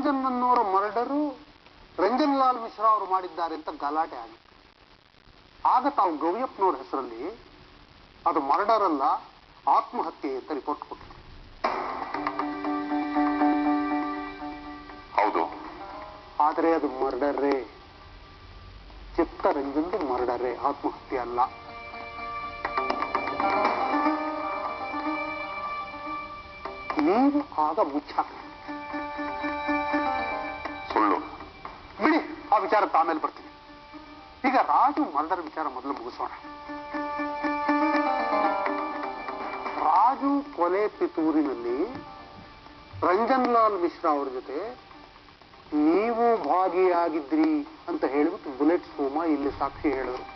Ranjan ಅನ್ನೋರ murder Ranjan Lal Mishra ಅವರು ಮಾಡಿದ್ದಾರೆ ಅಂತ ಗಲಾಟೆ ಆಗುತ್ತೆ. ಆಗ ತಾವು ಗವಿಯಪ್ಪನವ್ರ ಹೆಸರಲ್ಲಿ ಅದು ಮರ್ಡರ್ ಅಲ್ಲ, ಆತ್ಮಹತ್ಯೆ ಅಂತ ರಿಪೋರ್ಟ್ ಕೊಟ್ಟಿದೆ. ಹೌದು, ಆದರೆ ಅದು ಮರ್ಡರೇ. ಚಿತ್ತರಂಜನ್ದು ಮರ್ಡರೇ, ಆತ್ಮಹತ್ಯೆ ಅಲ್ಲ. ನೀವು ಆಗ ಮುಚ್ಚಾಕ ಸುಳ್ಳು. ಬಿಡಿ, ಆ ವಿಚಾರಕ್ಕೆ ಆಮೇಲೆ ಬರ್ತೀನಿ. ಈಗ ರಾಜು ಮರ್ಡರ್ ವಿಚಾರ ಮೊದಲು ಮುಗಿಸೋಣ. ರಾಜು ಕೊಲೆ ಪಿತೂರಿನಲ್ಲಿ ರಂಜನ್ ಲಾಲ್ ಮಿಶ್ರಾ ಅವ್ರ ಜೊತೆ ನೀವು ಭಾಗಿಯಾಗಿದ್ರಿ ಅಂತ ಹೇಳ್ಬಿಟ್ಟು ಬುಲೆಟ್ ಸೋಮ ಇಲ್ಲಿ ಸಾಕ್ಷಿ ಹೇಳಿದ್ರು.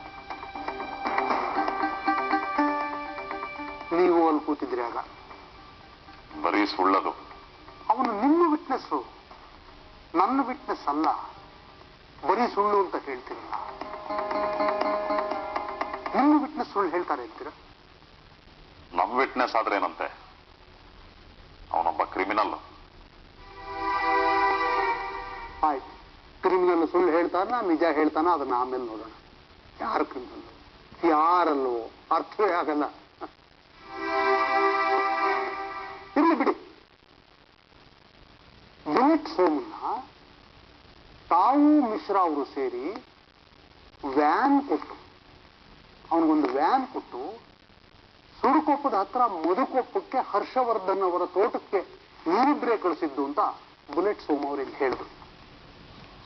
ನೀವು ಅಲ್ಲಿ ಕೂತಿದ್ರಿ ಆಗ. ಬರೀ ಸುಳ್ಳದು. ಅವನು ನಿಮ್ಮ ವಿಟ್ನೆಸ್ಸು, ನನ್ನ ವಿಟ್ನೆಸ್ ಅಲ್ಲ. ಬರೀ ಸುಳ್ಳು ಅಂತ ಹೇಳ್ತೀರಲ್ಲ, ನಿಮ್ಮ ವಿಟ್ನೆಸ್ ಸುಳ್ಳು ಹೇಳ್ತಾರೆ ಅಂತೀರ? ನಮ್ ವಿಟ್ನೆಸ್ ಆದ್ರೇನಂತೆ, ಅವನೊಬ್ಬ ಕ್ರಿಮಿನಲ್. ಆಯ್ತು, ಕ್ರಿಮಿನಲ್ ಸುಳ್ಳು ಹೇಳ್ತಾನ ನಿಜ ಹೇಳ್ತಾನ ಅದನ್ನ ಆಮೇಲೆ ನೋಡೋಣ. ಯಾರು ಕ್ರಿಮಿನಲ್ ಯಾರಲ್ವೋ ಅರ್ಥವೇ ಆಗಲ್ಲ. ಇಲ್ಲಿ ಬಿಡಿ. ಬುಲೆಟ್ ಸೋಮನ್ನ ತಾವು ಮಿಶ್ರಾ ಅವರು ಸೇರಿ ವ್ಯಾನ್ ಕೊಟ್ಟು, ಅವನಿಗೊಂದು ವ್ಯಾನ್ ಕೊಟ್ಟು ಸುಡುಕೊಪ್ಪದ ಹತ್ರ ಮಧುಕೊಪ್ಪಕ್ಕೆ ಹರ್ಷವರ್ಧನ್ ಅವರ ತೋಟಕ್ಕೆ ನೀವಿಬ್ಬರೇ ಕಳಿಸಿದ್ದು ಅಂತ ಬುಲೆಟ್ ಸೋಮ ಅವರು ಇಲ್ಲಿ ಹೇಳಿದ್ರು.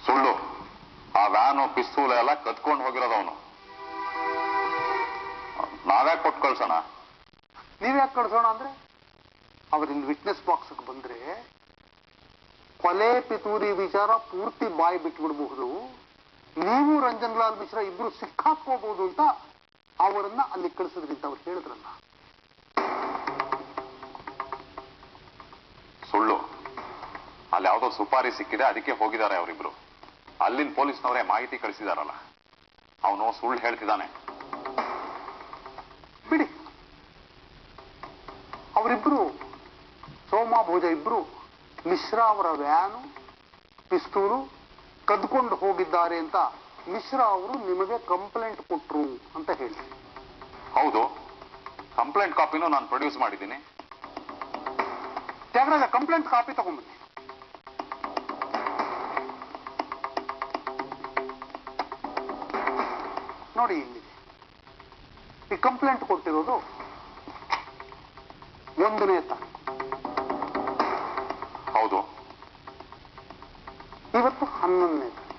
ಸುಳ್ಳು. ಆ ವ್ಯಾನು ಪಿಸ್ತೂಲ್ ಎಲ್ಲ ಕತ್ಕೊಂಡು ಹೋಗಿರೋದವನು. ನಾವ್ಯಾಕೆ ಕೊಟ್ಟು ಕಳ್ಸೋಣ? ನೀವ್ಯಾಕೆ ಕಳ್ಸೋಣ ಅಂದ್ರೆ, ಅವರಿಲ್ಲಿ ವಿಟ್ನೆಸ್ ಬಾಕ್ಸ್ಗೆ ಬಂದ್ರೆ ಕೊಲೆ ಪಿತೂರಿ ವಿಚಾರ ಪೂರ್ತಿ ಬಾಯಿ ಬಿಟ್ಬಿಡ್ಬಹುದು. ನೀವು ರಂಜನ್ ಲಾಲ್ ಮಿಶ್ರಾ ಇಬ್ರು ಸಿಕ್ಕಾಕೋಬಹುದು ಅಂತ ಅವರನ್ನ ಅಲ್ಲಿ ಕಳಿಸಿದ್ರಿ ಅಂತ ಅವ್ರು ಹೇಳಿದ್ರಲ್ಲ. ಸುಳ್ಳು. ಅಲ್ಲಿ ಯಾವುದೋ ಸುಪಾರಿ ಸಿಕ್ಕಿದೆ, ಅದಕ್ಕೆ ಹೋಗಿದ್ದಾರೆ ಅವರಿಬ್ರು. ಅಲ್ಲಿನ ಪೊಲೀಸ್ನವರೇ ಮಾಹಿತಿ ಕಳಿಸಿದಾರಲ್ಲ, ಅವನು ಸುಳ್ಳು ಹೇಳ್ತಿದ್ದಾನೆ. ಬಿಡಿ, ಅವರಿಬ್ರು ಸೋಮ ಭೋಜ ಇಬ್ರು ಮಿಶ್ರಾ ಅವರ ವ್ಯಾನು ಪಿಸ್ತೂಲು ಕದ್ಕೊಂಡು ಹೋಗಿದ್ದಾರೆ ಅಂತ ಮಿಶ್ರಾ ಅವರು ನಿಮಗೆ ಕಂಪ್ಲೇಂಟ್ ಕೊಟ್ರು ಅಂತ ಹೇಳಿ. ಹೌದು, ಕಂಪ್ಲೇಂಟ್ ಕಾಪಿನೂ ನಾನು ಪ್ರೊಡ್ಯೂಸ್ ಮಾಡಿದ್ದೀನಿ. ತ್ಯಾಗರಾಜ, ಕಂಪ್ಲೇಂಟ್ ಕಾಪಿ ತಗೊಂಡ್ಬನ್ನಿ. ನೋಡಿ, ಇಲ್ಲಿ ಈ ಕಂಪ್ಲೇಂಟ್ ಕೊಟ್ಟಿರೋದು 1ನೇ ತಾರೀಕು. ಹೌದು, ಇವತ್ತು 11ನೇ ತಾರೀಕು.